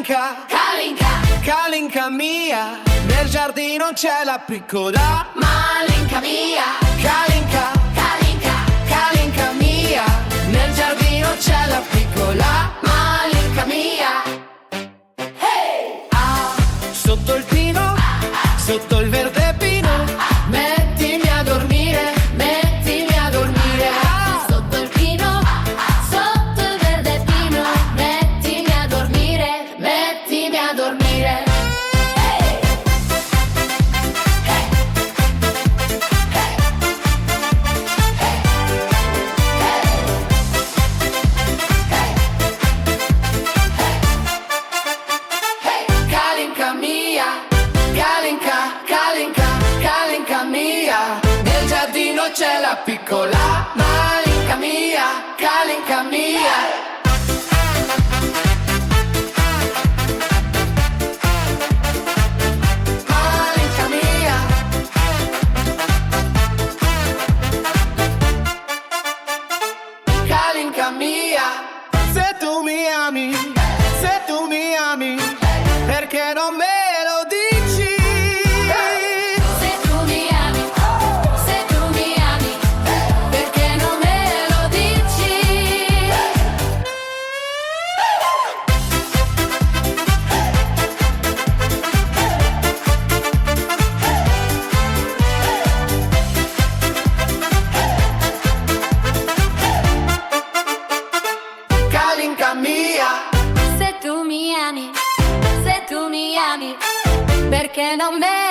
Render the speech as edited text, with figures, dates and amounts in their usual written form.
Kalinka, Kalinka mia, nel giardino c'è la piccola Malinka mia, Kalinka, Kalinka mia, nel giardino c'è la piccola Malinka mia. sotto il pino, sotto il verde pino, mettimi a dormire, mettimi a dormire. Sotto il pino, sotto il verde pino, mettimi a dormire, mettimi a dormire. Kalinka mia, Kalinka mia, nel giardino c'è la piccola Malinka mia, Kalinka mia. Malinka mia, Kalinka mia. Se tu mi ami, se tu mi ami, perché non me lo dici? Se tu mi ami, se tu mi ami, perché non me lo dici? Kalinka mia, Se tu mi ami, se tu mi ami, perché non me